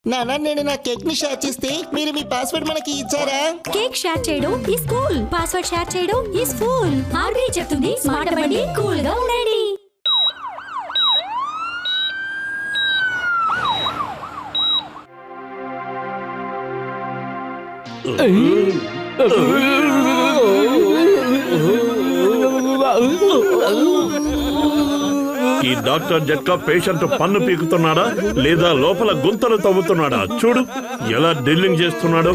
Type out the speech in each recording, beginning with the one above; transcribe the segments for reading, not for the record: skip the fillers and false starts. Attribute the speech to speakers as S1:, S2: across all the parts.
S1: నాన్న నేను నా కేక్ ని షేర్ చేస్తే మీరు మీ పాస్వర్డ్ మనకి ఇచ్చారా?
S2: కేక్ షేర్ చేయడం ఈస్ కూల్, పాస్వర్డ్ షేర్ చేయడం ఈస్ ఫూల్. ఆర్బీఐ చెప్తుంది స్మార్ట్ అవ్వండి, కూల్ గా ఉండండి.
S3: ఈ డాక్టర్ జట్కా పేషెంట్ పన్ను పీకుతున్నాడా లేదా లోపల గుంతలు తవ్వుతున్నాడా? చూడు ఎలా డ్రిల్లింగ్ చేస్తున్నాడు.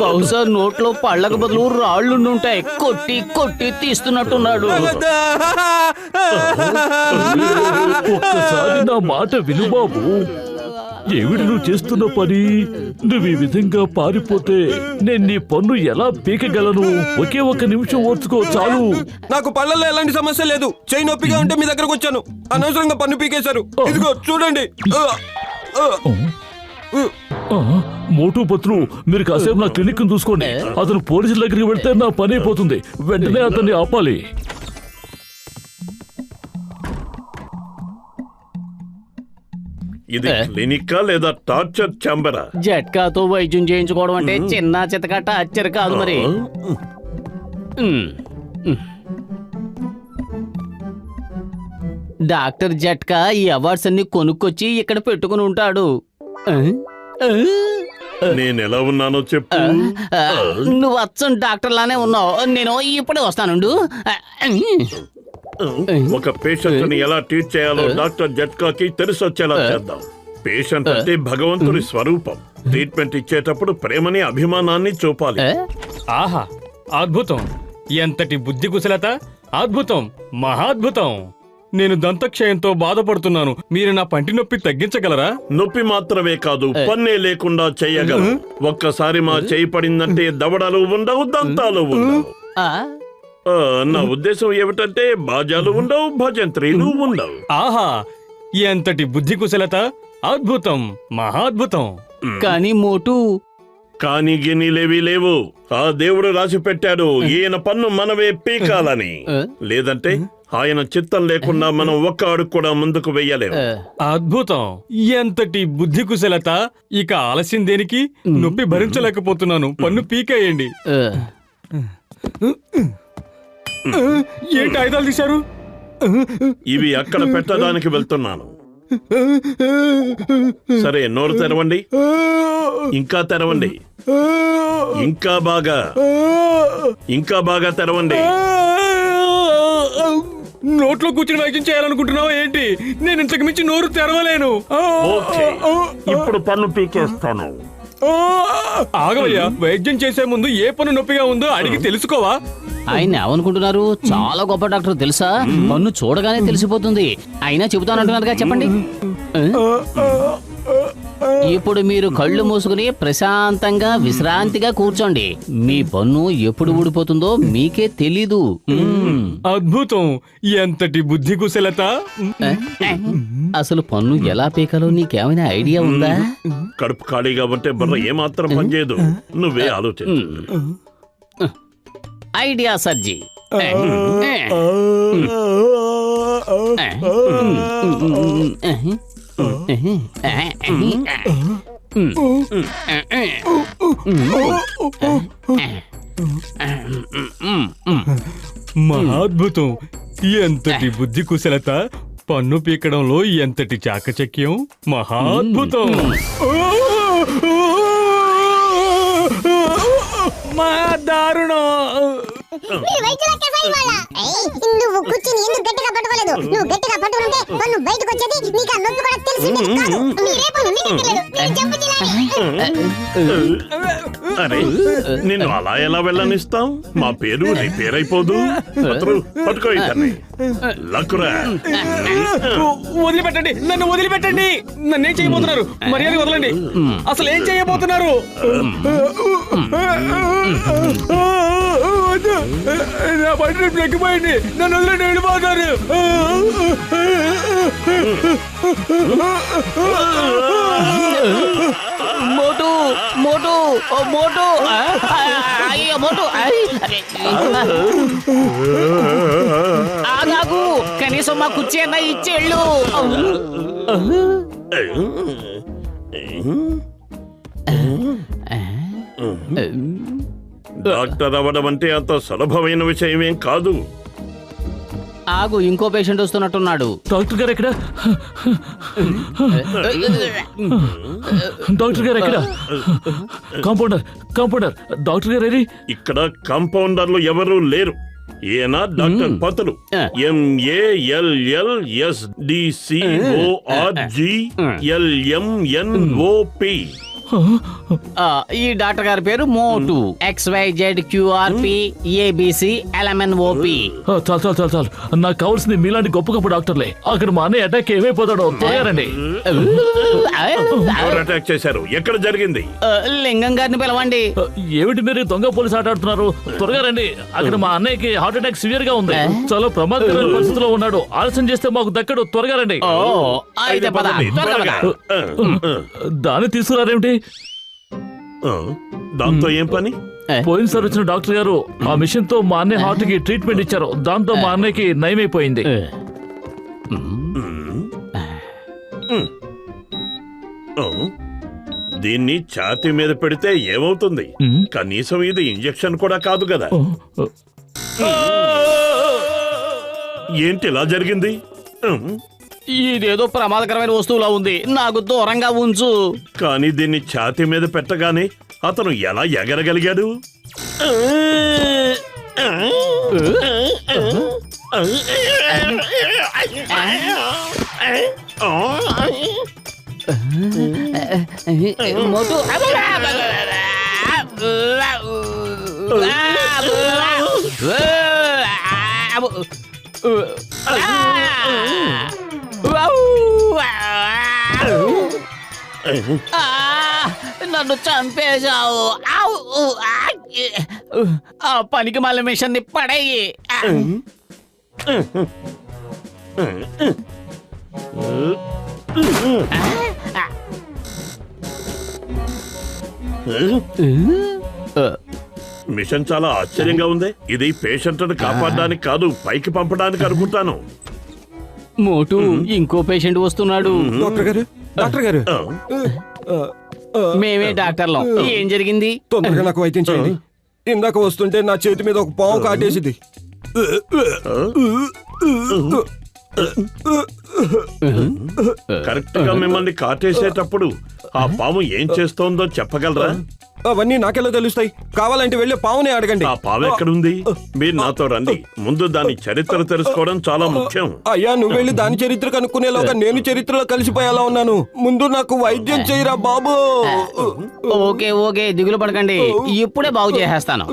S4: బహుశా నోట్లో పళ్ళకు బదులు రాళ్లుండుంటాయి. కొట్టి కొట్టి తీస్తున్నట్టున్నాడు.
S5: ఒక్కసారి నా మాట విను బాబు. ఏమిటి నువ్వు చేస్తున్న పని? నువ్వు ఈ విధంగా పారిపోతే నేను నీ పన్ను ఎలా పీకగలను? ఒకే ఒక్క నిమిషం ఓర్చుకో చాలు.
S6: నాకు పళ్ళల్లో ఎలాంటి సమస్య లేదు. చేయి నొప్పిగా ఉంటే మీ దగ్గరకు వచ్చాను. అనవసరంగా పన్ను పీకేశారు. ఇదిగో చూడండి.
S5: మోటు పత్రు, మీరు కాసేపు నా క్లినిక్ చూసుకోండి. అతను పోలీసుల దగ్గరికి వెళ్తే నా పని అయిపోతుంది. వెంటనే అతన్ని ఆపాలి.
S3: ఇది క్లినికా లేదా టార్చర్ ఛాంబరా?
S4: జట్కాతో వైద్యం చేయించుకోవడం అంటే చిన్న చితకట్ట అచ్చరు కాదు మరి. డాక్టర్ జట్కా ఈ అవార్డ్స్ అన్ని కొనుక్కొచ్చి ఇక్కడ పెట్టుకుని ఉంటాడు.
S3: నేనెలా ఉన్నానో చెప్పు.
S4: నువ్వు అచ్చం డాక్టర్ లానే ఉన్నావు. నేను ఇప్పుడే వస్తానుండు.
S3: ఒక పేషెంట్ ని ఎలా ట్రీట్ చేయాలో డాక్టర్ జట్కాకి తెలిసొచ్చేలా చేద్దాం. పేషెంట్ అంటే భగవంతుడి స్వరూపం. ట్రీట్మెంట్ ఇచ్చేటప్పుడు ప్రేమని అభిమానాన్ని చూపాలి.
S7: ఆహా, అద్భుతం! ఎంతటి బుద్ధి కుశలత! అద్భుతం, మహాద్భుతం! నేను దంతక్షయంతో బాధపడుతున్నాను. మీరు నా పంటి నొప్పి తగ్గించగలరా?
S3: నొప్పి మాత్రమే కాదు, పన్నే లేకుండా చెయ్యగలం. ఒక్కసారి మా చేయి పడిందంటే దవడలు ఉండవు, దంతాలు ఉండవు. నా ఉద్దేశం ఏమిటంటే బాజాలు ఉండవు, భజంత్రీలు ఉండవు.
S7: ఆహా, ఎంతటి బుద్ధి కుశలత! అద్భుతం, మహాద్భుతం!
S4: కానీ మోటు,
S3: కానీ గిన్నెలేవి లేవు. ఆ దేవుడు రాసి పెట్టాడు ఈయన పన్ను మనమే పీకాలని. లేదంటే ఆయన చిత్తం లేకుండా మనం ఒక్క అడుగు కూడా ముందుకు వెయ్యలేము.
S7: అద్భుతం! ఎంతటి బుద్ధి కుశలత! ఇక ఆలస్యం దేనికి? నొప్పి భరించలేకపోతున్నాను. పన్ను పీకేయండి. ఏంటి ఆయుధాలు తీశారు?
S3: ఇవి అక్కడ పెట్టడానికి వెళ్తున్నాను. సరే, నోరు తెరవండి. ఇంకా తెరవండి. ఇంకా బాగా తెరవండి.
S7: నోట్లో కూర్చుని వైద్యం చేయాలనుకుంటున్నావా ఏంటి? నేను ఇంతకు మించి నోరు తెరవలేను.
S3: ఓకే, ఇప్పుడు పన్ను పీకేస్తాను.
S7: ఆగవయ్యా, వైద్యం చేసే ముందు ఏ పన్ను నొప్పిగా ఉందో అడిగి తెలుసుకోవా?
S4: ఆయన ఏమనుకుంటున్నారు? చాలా గొప్ప డాక్టర్ తెలుసా? పన్ను చూడగానే తెలిసిపోతుంది. అయినా చెబుతానంటున్నారుగా, చెప్పండి. ఇప్పుడు మీరు కళ్ళు మూసుకుని ప్రశాంతంగా విశ్రాంతిగా కూర్చోండి. మీ పన్ను ఎప్పుడు ఊడిపోతుందో మీకే తెలీదు.
S7: అద్భుతం! ఎంతటి బుద్ధి కుశలత!
S4: అసలు పన్ను ఎలా పీకాలో నీకేమైనా ఐడియా ఉందా?
S3: కడుపు ఖాళీగా ఉంటే బుర్ర ఏమాత్రం పనిచేయదు. నువ్వే ఆలోచించు.
S4: ఐడియా సర్జీ.
S7: మహాద్భుతం! ఎంతటి బుద్ధి కుశలత! పన్ను పీకడంలో ఎంతటి చాకచక్యం! మహాద్భుతం! దారుణం!
S8: నువ్వు కూర్చుని ఎందుకు గట్టిగా పట్టుకోలేదు? నువ్వు గట్టిగా పట్టుకుంటే పన్ను బయటకు వచ్చేది. నీకు ఆ నొప్పి కూడా తెలిసింది కాదు. మీరే పన్ను మీకు తెలియదు. నేను చెప్పుతున్నాను.
S3: అరే, నిన్ను అలా ఎలా వెళ్ళనిస్తాం? మా పేరు రిపేర్ అయిపోదు. పట్టుకో ఇతన్ని. లక్కురా.
S7: వదిలిపెట్టండి, నన్ను వదిలిపెట్టండి. నన్నేం చేయబోతున్నారు? మర్యాద వదలండి. అసలు ఏం చేయబోతున్నారు? నా పంట ఎక్కిపోయింది. నన్ను వదిలేండి, వెళ్ళిపోతారు.
S4: మోటు మోటు మోటు అయ్యో మోటు! ఆగాగు, కనీసం మా కుర్చీ అన్న ఇచ్చేళ్ళు.
S3: డాక్టర్ అవ్వడం అంటే అంత సులభమైన విషయమేం కాదు.
S4: ఆగు, ఇంకో పేషెంట్ వస్తున్నట్టున్నాడు.
S5: డాక్టర్ గారు ఎక్కడ? డాక్టర్ గారు ఎక్కడ? కాంపౌండర్ డాక్టర్ గారు ఏది?
S3: ఇక్కడ కాంపౌండర్లు ఎవరూ లేరు. ఈయన డాక్టర్ పతులు, MALLSDCORGLMNOP.
S4: ఈ డాక్టర్ గారి పేరు మోటు, XYZQRP ABC LMNOP.
S5: చాలు నాకు కావాల్సింది మీలాంటి గొప్ప గొప్ప డాక్టర్లే. అక్కడ మా అన్నయ్య అటాక్ ఏమైపోతాడో త్వరగారండి.
S3: ఎవరు అటాక్ చేశారు? ఎక్కడ జరిగింది?
S4: లింగం గారిని పిలవండి.
S5: ఏమిటి మీరు దొంగ పోలీసు ఆట ఆడుతున్నారు? త్వరగా రండి. అక్కడ మా అన్నయ్యకి హార్ట్ అటాక్ సివియర్ గా ఉంది. చాలా ప్రమాదకరమైన పరిస్థితిలో ఉన్నాడు. ఆలస్యం చేస్తే మాకు దక్కడు. త్వరగా రండి.
S4: అయితే పద, త్వరగా పద.
S5: దాన్ని తీసుకురారేమిటి?
S3: దాంతో ఏం పని?
S5: పోయినసారి వచ్చిన డాక్టర్ గారు ఆ మిషన్ తో మా అన్నయ్య హార్ట్ కి ట్రీట్మెంట్ ఇచ్చారు. దాంతో మా అన్నయ్యకి నయమైపోయింది.
S3: దీన్ని ఛాతీ మీద పెడితే ఏమవుతుంది? కనీసం ఇది ఇంజెక్షన్ కూడా కాదు కదా. ఏంటి ఇలా జరిగింది?
S4: ఇదేదో ప్రమాదకరమైన వస్తువులా ఉంది. నాకు దూరంగా ఉంచు.
S3: కానీ దీన్ని ఛాతీ మీద పెట్టగానే అతను ఎలా ఎగరగలిగాడు?
S4: మోటు. నన్ను చంపేశావు. ఆ పనికి మళ్ళీ మిషన్ ని పడేయి.
S3: మిషన్ చాలా ఆశ్చర్యంగా ఉంది. ఇది పేషెంట్ను కాపాడడానికి కాదు, పైకి పంపడానికి అనుకుంటాను.
S4: మోటు, ఇంకో పేషెంట్ వస్తున్నాడు.
S6: డాక్టర్ గారు
S4: మేమే డాక్టర్లం. ఏం జరిగింది?
S6: తొందరగా నాకు వైద్యం చేయండి. ఇందాక వస్తుంటే నా చేతి మీద ఒక పాము కాటేసింది.
S3: కరెక్ట్ గా మిమ్మల్ని కాటేసేటప్పుడు ఆ పాము ఏం చేస్తోందో చెప్పగలరా?
S6: అవన్నీ నాకెలా తెలుస్తాయి? కావాలంటే వెళ్ళి పావునే అడగండి.
S3: ఆ పాము ఎక్కడుంది? మీరు నాతో రండి. ముందు దాని చరిత్ర తెలుసుకోవడం చాలా ముఖ్యం.
S6: అయ్యా, నువ్వు వెళ్ళి దాని చరిత్ర కనుక్కునేలోగా నేను చరిత్రలో కలిసిపోయేలా ఉన్నాను. ముందు నాకు వైద్యం చేయరా బాబు.
S4: ఓకే, దిగులు పడకండి. ఇప్పుడే బాగు చేసేస్తాను.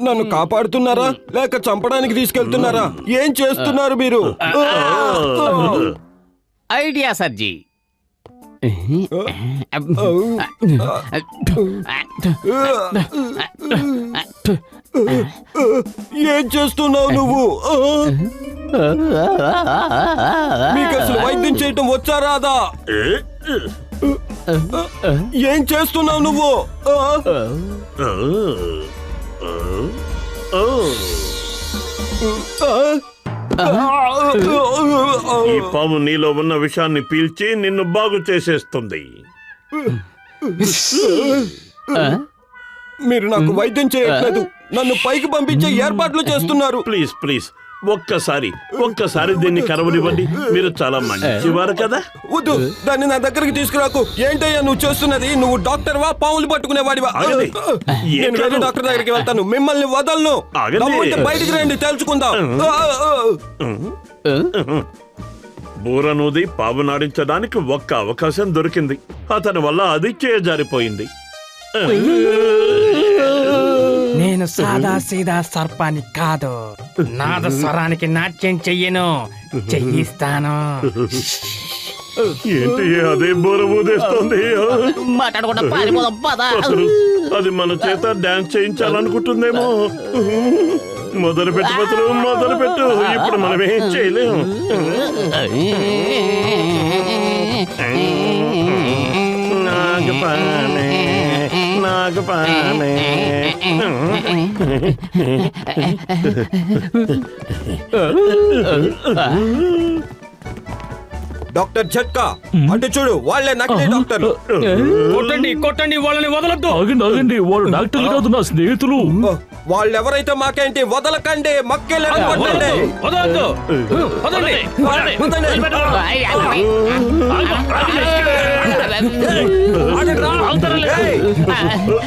S6: నన్ను కాపాడుతున్నారా లేక చంపడానికి తీసుకెళ్తున్నారా? ఏం చేస్తున్నారు మీరు?
S4: ఐడియా సర్జీ.
S6: ఏం చేస్తున్నావు నువ్వు? మీకు అసలు వైద్యం చేయటం వచ్చా రాదా? ఏం చేస్తున్నావు నువ్వు?
S3: ఈ పాము నీలో ఉన్న విషాన్ని పీల్చి నిన్ను బాగు చేసేస్తుంది.
S6: మీరు నాకు వైద్యం చేయట్లేదు, నన్ను పైకి పంపించే ఏర్పాట్లు చేస్తున్నారు.
S3: ప్లీజ్ ఒక్కసారి దీన్ని కరవనివ్వండి. మీరు చాలా మంచివారు కదా.
S6: వద్దు, దాన్ని నా దగ్గరికి తీసుకురాకు. ఏంటయ్యా నువ్వు చేస్తున్నది? నువ్వు డాక్టర్ వా, పాములు పట్టుకునేవాడివా? నేను వేరే డాక్టర్ దగ్గరికి వెళ్తాను, మిమ్మల్ని వదలను. బయటికి రండి, తెలుసుకుందాం.
S3: బూరనూది పాము నాడించడానికి ఒక్క అవకాశం దొరికింది. అతని వల్ల అది చేజారిపోయింది.
S7: నేను సాదా సీదా సర్పాన్ని కాదు. నాద స్వరానికి నాట్యం చెయ్యను, చెయ్యిస్తాను.
S3: ఏంటి అదే బోర ఊదేస్తోంది?
S4: మాట్లాడకుండా పారిపోదాం పద.
S3: అది మన చేత డాన్స్ చేయించాలనుకుంటుందేమో. మొదలుపెట్టు. ఇప్పుడు మనం ఏం చేయలేము. నాగపానే
S6: డాక్టర్ జట్కా అటు చూడు, వాళ్ళే నకిలీ డాక్టర్లు.
S7: కొట్టండి కొట్టండి, వాళ్ళని వదలొద్దు.
S5: ఆగండి ఆగండి, వాళ్ళు డాక్టర్లు కాదు, నా స్నేహితులు.
S6: వాళ్ళెవరైతే మాకేంటి, వదలకండి, మక్కెళ్ళని కొట్టండి.
S7: వదలొద్దు. వదలండి.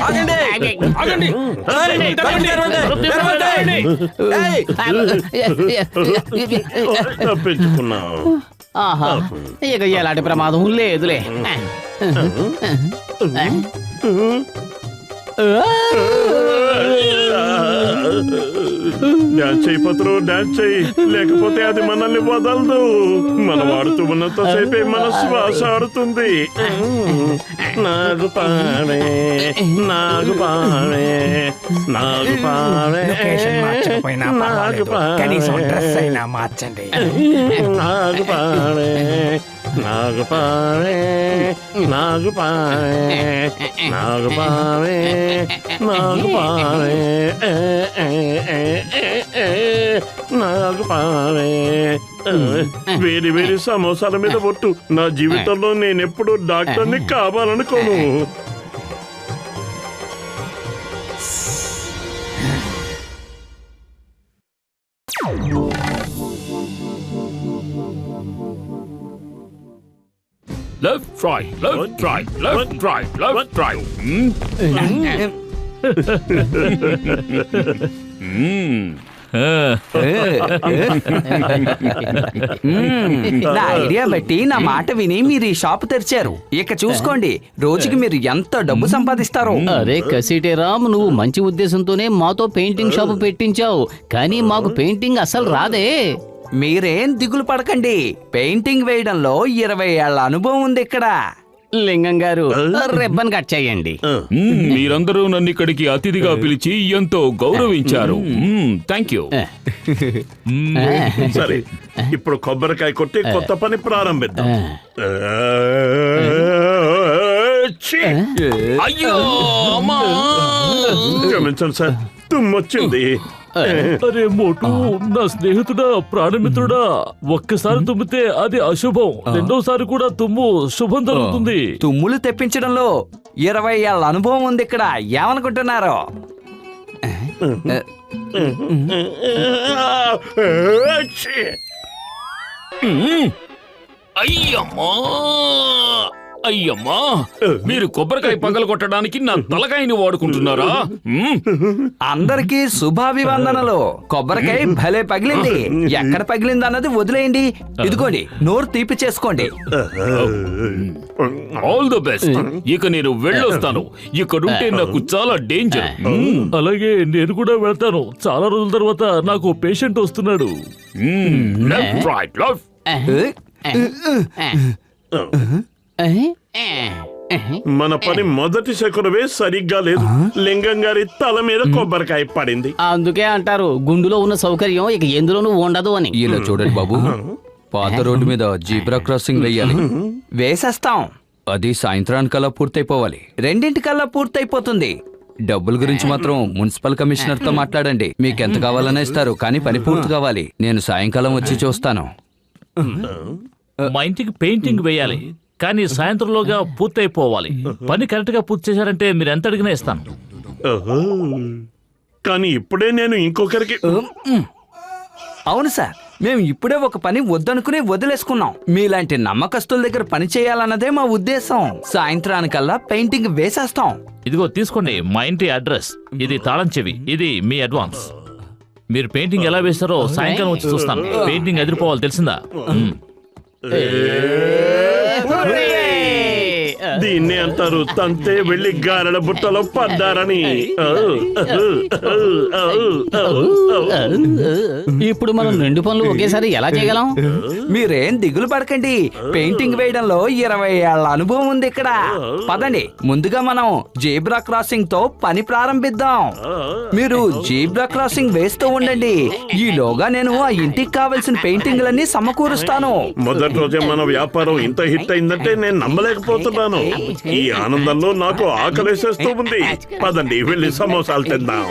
S6: ఆగండి.
S7: ఆగండి.
S3: తప్పించుకున్నావు.
S4: ఆహా, ఇక ఎలాంటి ప్రమాదం లేదులే.
S3: డాన్స్ చేయి పత్రు, డాన్స్ చేయి, లేకపోతే అది మనల్ని వదలదు. మనం ఆడుతూ ఉన్నంత సేపే మన శ్వాస ఆడుతుంది. నాగు పావే, నాగు పావే, నాగు పావే, నాగు పావే, నాగు పావే, నాగు పావే, నాగు పావే, నాగు పావే, నాగు పావే, నాగు పావే. వేడి వేడి సమోసాల మీద ఒట్టు. నా జీవితంలో నేనెప్పుడు డాక్టర్ని కావాలనుకోను.
S5: Left right, left right, left right, left right.
S9: నా ఐడియా బట్టి నా మాట విని మీరు ఈ షాప్ తెరిచారు. ఇక చూసుకోండి రోజుకి మీరు ఎంత డబ్బు సంపాదిస్తారో.
S4: అరే కసిటేరామ్, నువ్వు మంచి ఉద్దేశంతోనే మాతో పెయింటింగ్ షాపు పెట్టించావు, కానీ మాకు పెయింటింగ్ అసలు రాదే.
S9: మీరేం దిగులు పడకండి, పెయింటింగ్ వేయడంలో 20 ఏళ్ల అనుభవం ఉంది ఇక్కడ.
S4: లింగం గారు, రిబ్బన్ కట్ చేయండి.
S5: మీరందరూ నన్ను ఇక్కడికి అతిథిగా పిలిచి ఎంతో గౌరవించారు. Thank you.
S3: సరే, ఇప్పుడు కొబ్బరికాయ కొట్టి కొత్త పని ప్రారంభిద్దాం.
S5: అయ్యో
S3: క్షమించండి సార్, తుమ్మొచ్చింది.
S5: అరే మోటు, నా స్నేహితుడా, ప్రాణమిత్రుడా, ఒక్కసారి తుమ్మితే అది అశుభం, రెండోసారి కూడా తుమ్ము శుభం జరుగుతుంది.
S9: తుమ్ములు తెప్పించడంలో 20 ఏళ్ల అనుభవం ఉంది ఇక్కడ. ఏమనుకుంటున్నారు?
S5: అయ్యమ్మా అయ్యమ్మా, మీరు కొబ్బరికాయ పగల కొట్టడానికి నా తలకాయని వాడుకుంటున్నారా?
S9: అందరికీ శుభాభివందనలు. కొబ్బరికాయ భలే పగిలింది. ఎక్కడ పగిలింది అన్నది వదిలేయండి. ఇదిగోండి, నోరు తీపి చేసుకోండి.
S5: All the best. ఇక నేను వెళ్ళొస్తాను. ఇక్కడుంటే నాకు చాలా డేంజర్. అలాగే నేను కూడా వెళ్తాను. చాలా రోజుల తర్వాత నాకు పేషెంట్ వస్తున్నాడు. Left right left.
S3: మన పని మొదటి శకునవే సరిగ్గా లేదు. లింగం గారి తల మీద కొబ్బరికాయ పడింది.
S4: అందుకే అంటారు గుండులో ఉన్న సౌకర్యం ఇక ఎందులోనూ ఉండదు అని.
S9: ఇలా చూడండి బాబు, పాత రోడ్డు మీద జీబ్రా క్రాసింగ్ వెయ్యాలి. వేసేస్తాం. అది సాయంత్రానికల్లా పూర్తయిపోవాలి. 2:00కల్లా పూర్తయిపోతుంది. డబ్బుల గురించి మాత్రం మున్సిపల్ కమిషనర్ తో మాట్లాడండి. మీకెంత కావాలన్నా ఇస్తారు, కానీ పని పూర్తి కావాలి. నేను సాయంకాలం వచ్చి చూస్తాను.
S5: మా ఇంటికి పెయింటింగ్ వేయాలి, కానీ సాయంత్రంలోగా పూర్తయిపోవాలి. పని కరెక్ట్ గా పూర్తి చేశారంటే మీరు ఎంత అడిగినా ఇస్తాను.
S3: కానీ ఇప్పుడే నేను ఇంకొకరికి.
S9: అవును సార్, మేము ఇప్పుడే ఒక పని వద్దనుకుని వదిలేసుకున్నాం. మీలాంటి నమ్మకస్తుల దగ్గర పని చేయాలన్నదే మా ఉద్దేశం. సాయంత్రానికల్లా పెయింటింగ్ వేసేస్తాం.
S5: ఇదిగో తీసుకోండి మా ఇంటి అడ్రస్. ఇది తాళం చెవి, ఇది మీ అడ్వాన్స్. మీరు పెయింటింగ్ ఎలా వేస్తారో సాయంకాలం వచ్చి చూస్తాను. పెయింటింగ్ ఎదిరిపోవాలి, తెలిసిందా?
S3: దీన్ని అంటారు తంతే వెళ్లి గారెల బుట్టలో పడ్డారని.
S4: ఇప్పుడు మనం 2 పనులు ఒకేసారి ఎలా చేయగలం?
S9: మీరేం దిగులు పడకండి, పెయింటింగ్ వేయడంలో 20 ఏళ్ల అనుభవం ఉంది ఇక్కడ. పదండి, ముందుగా మనం జీబ్రా క్రాసింగ్ తో పని ప్రారంభిద్దాం. మీరు జీబ్రా క్రాసింగ్ వేస్తూ ఉండండి. ఈలోగా నేను ఆ ఇంటికి కావలసిన పెయింటింగ్లన్నీ సమకూరుస్తాను.
S3: మొదటి రోజే మన వ్యాపారం ఇంత హిట్ అయిందంటే నేను నమ్మలేకపోతున్నాను. ఈ ఆనందంలో నాకు ఆకలేసేస్తూ ఉంది. పదండి వెళ్ళి సమోసాలు తిందాం.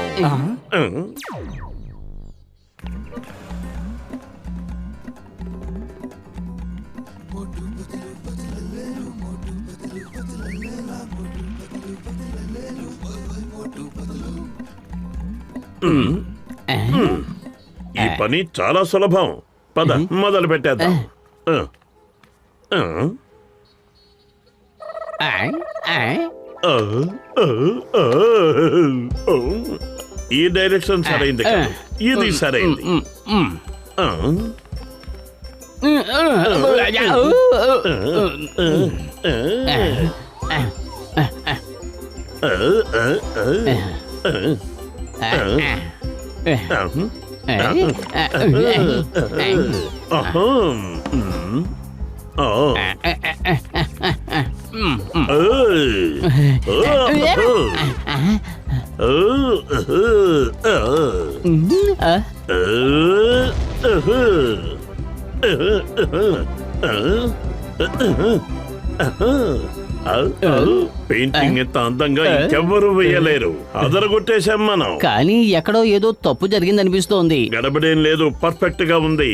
S3: ఈ పని చాలా సులభం. పద మొదలు పెట్టేద్దాం. ఈ డైరెక్షన్ సరైంది కాదు, ఇది సరైంది. పెయింటింగ్ ఎంత అందంగా ఇంకెవ్వరూ వేయలేరు. అదరగొట్టేశాం మనం.
S4: కానీ ఎక్కడో ఏదో తప్పు జరిగిందనిపిస్తోంది.
S3: గడబడేం లేదు, పర్ఫెక్ట్ గా ఉంది.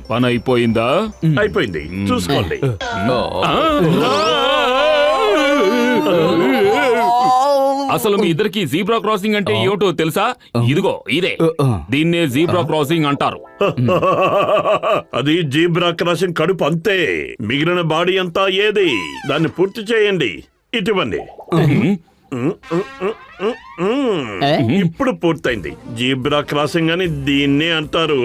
S5: పని అయిపోయిందా?
S3: అయిపోయింది, చూసుకోండి.
S5: అసలు మీ ఇద్దరికి జీబ్రా క్రాసింగ్ అంటే ఏమిటో తెలుసా? ఇదిగో ఇదే, దీన్నే జీబ్రా క్రాసింగ్ అంటారు.
S3: అది జీబ్రా క్రాసింగ్ కడుపు అంతే. మిగిలిన బాడీ అంతా ఏది? దాన్ని పూర్తి చేయండి. ఇటువంటి ఇప్పుడు పూర్తయింది. జీబ్రా క్రాసింగ్ అని దీన్నే అంటారు.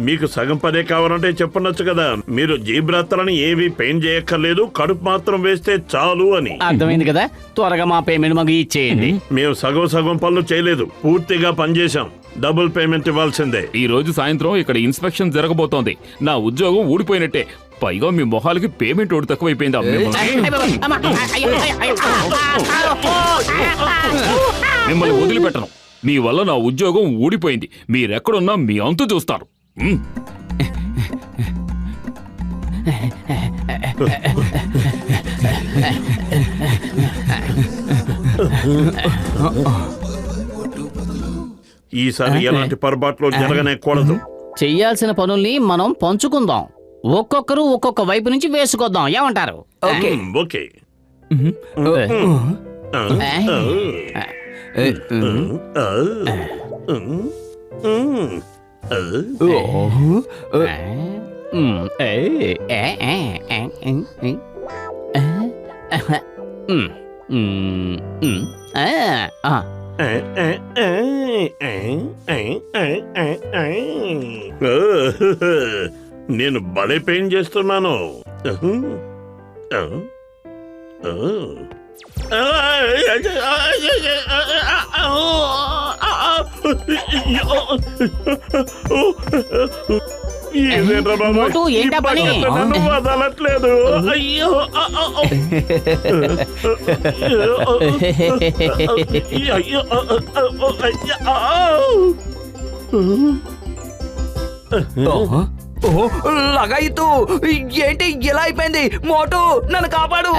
S3: మీకు సగం పదే కావాలంటే చెప్పనొచ్చు కదా. మీరు జీబ్రాతలని ఏవి పెయింట్ చేయక్కర్లేదు, కడుపు మాత్రం వేస్తే చాలు అని.
S4: అర్థమైంది కదా. త్వరగా మా పేమెంట్ మాకు ఇచ్చేయండి.
S3: మేము సగం పనులు చేయలేదు, పూర్తిగా పనిచేశాం. డబుల్ పేమెంట్ ఇవ్వాల్సిందే.
S5: ఈ రోజు సాయంత్రం ఇక్కడ ఇన్స్పెక్షన్ జరగబోతోంది. నా ఉద్యోగం ఊడిపోయినట్టే. పైగా మీ మొహాలకి పేమెంట్ ఒకటి తక్కువైపోయిందా? మిమ్మల్ని వదిలిపెట్టను. మీ వల్ల నా ఉద్యోగం ఊడిపోయింది. మీరెక్కడున్నా మీ అంతు చూస్తారు.
S3: ఈసారి ఎలాంటి పొరపాట్లు జరగనేకూడదు.
S4: చెయ్యాల్సిన పనుల్ని మనం పంచుకుందాం. ఒక్కొక్కరు ఒక్కొక్క వైపు నుంచి వేసుకొద్దాం. ఏమంటారు?
S3: ఓకే. నేను భలే పెయింట్ చేస్తున్నాను. నన్ను వదలట్లేదు. అయ్యో
S9: లగాయితూ ఏంటి ఇలా అయిపోయింది? మోటు నన్ను కాపాడు.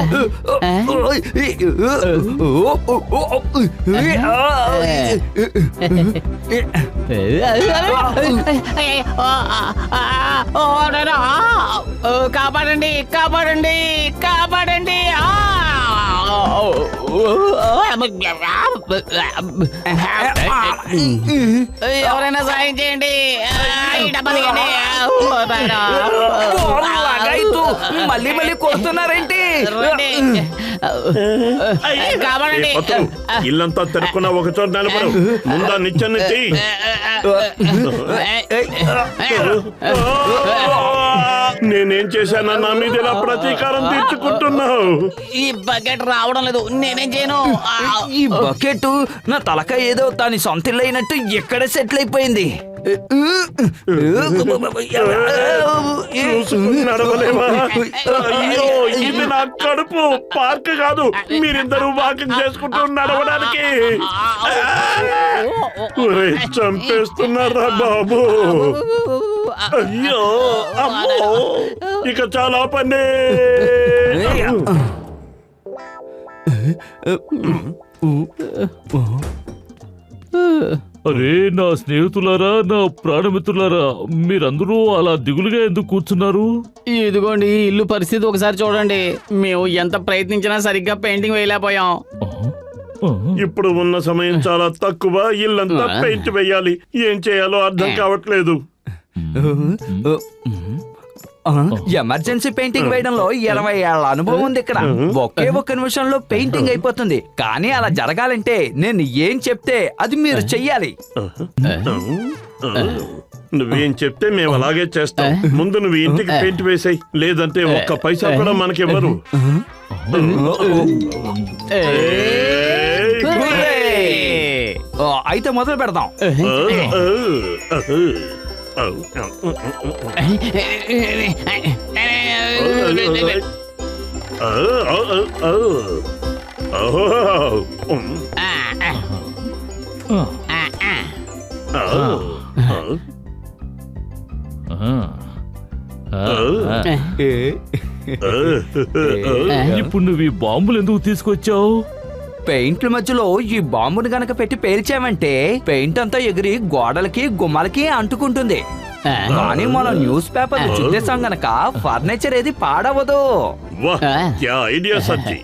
S4: కాపాడండి, కాపాడండి, కాపాడండి. ఎవరైనా సాయం చేయండి.
S9: మళ్ళీ మళ్ళీ కొడుతున్నారేంటి?
S3: ఇల్లంతా తిరుక్కున్న ఒక చోట నిలబడు. ముందా నిచ్చెనెత్తి. నేనేం చేశానా? నా మీద ఇలా ప్రతీకారం తీర్చుకుంటున్నావు.
S4: ఈ బకెట్ రావడం లేదు, నేనేం చేయను.
S9: ఈ బకెట్ నా తలకాయ ఏదో దాని సొంత ఇల్లు అయినట్టు ఎక్కడ సెటిల్ అయిపోయింది.
S3: నడవలేమా? అయ్యో, ఇది నా కడుపు, పార్క్ కాదు. మీరిద్దరూ వాకింగ్ చేసుకుంటూ నడవడానికి చంపేస్తున్నారా బాబు? అయ్యో అమ్మో, ఇక చాలా పని.
S5: అరే నా స్నేహితులారా, నా ప్రాణమిత్రులారా, మీరందరూ అలా దిగులుగా ఎందుకు కూర్చున్నారు?
S4: ఇదిగోండి ఇల్లు పరిస్థితి ఒకసారి చూడండి. మేము ఎంత ప్రయత్నించినా సరిగ్గా పెయింటింగ్ వేయలేకపోయాం.
S3: ఇప్పుడు ఉన్న సమయం చాలా తక్కువ. ఇల్లంతా పెయింట్ వేయాలి. ఏం చేయాలో అర్థం కావట్లేదు.
S9: ఎమర్జెన్సీ పెయింటింగ్ వేయడంలో 20 ఏళ్ల అనుభవం ఉంది ఇక్కడ. ఒకే ఒక్క నిమిషంలో పెయింటింగ్ అయిపోతుంది. కానీ అలా జరగాలంటే నేను ఏం చెప్తే అది మీరు చెయ్యాలి.
S3: నువ్వేం చెప్తే మేము అలాగే చేస్తాం. ముందు నువ్వు ఇంటికి పెయింట్ వేసాయి, లేదంటే ఒక్క పైసా కూడా మనకివ్వరు.
S9: అయితే మొదలు పెడదాం.
S5: ఇప్పుడు నువ్వు ఈ బాంబులు ఎందుకు తీసుకొచ్చావు?
S9: పెయింట్ల మధ్యలో ఈ బాంబుని గనక పెట్టి పేల్చామంటే పెయింట్ అంతా ఎగిరి గోడలకి గుమ్మలకి అంటుకుంటుంది. కానీ మనం న్యూస్ పేపర్ చుట్టేసాం గనక ఫర్నిచర్ ఏది పాడవదు.
S3: క్యా ఐడియా సజ్జి.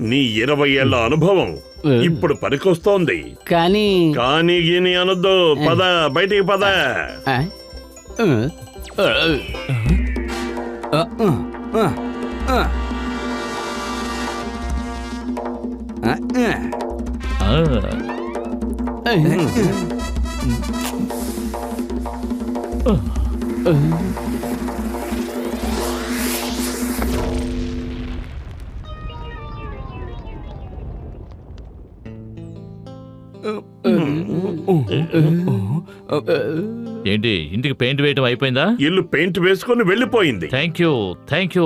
S3: నీ 20 ఏళ్ల అనుభవం ఇప్పుడు పనికొస్తోంది.
S4: కానీ
S3: గీని అనొద్దు. పద, బయటికి పద.
S5: ఏంటి, ఇంటికి పెయింట్ వేయటం అయిపోయిందా?
S3: ఇల్లు పెయింట్ వేసుకొని వెళ్ళిపోయింది.
S5: Thank you.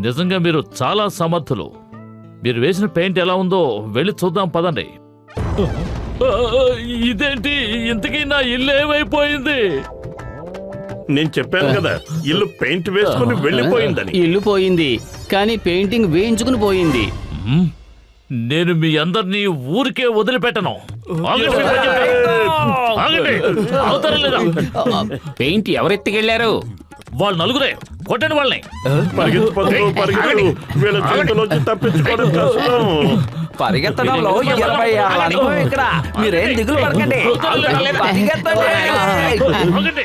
S5: నిజంగా మీరు చాలా సమర్థులు. మీరు వేసిన పెయింట్ ఎలా ఉందో వెళ్ళి చూద్దాం పదండి. ఇదేంటి, ఇంతకీ నా ఇల్లు ఏమైపోయింది?
S3: నేను చెప్పాను కదా, ఇల్లు పెయింట్ వేసుకొని వెళ్ళిపోయిందని.
S4: ఇల్లు పోయింది, కానీ పెయింటింగ్ వేయించుకుని పోయింది.
S5: నేను మీ అందరినీ ఊరికే వదిలిపెట్టను.
S4: పెయింట్ ఎవరెత్తికెళ్లారు?
S5: వాళ్ళు నలుగురే. కొట్టండి వాళ్ళని.
S3: పరిగెత్తు. వీళ్ళ చేతిలోంచి తప్పించుకోవడం కష్టం.
S9: పరిగెత్తడంలో 20 ఏళ్ల అనుభవం ఇక్కడ. మీరేం దిగులు పడకండి. పరిగెత్తండి.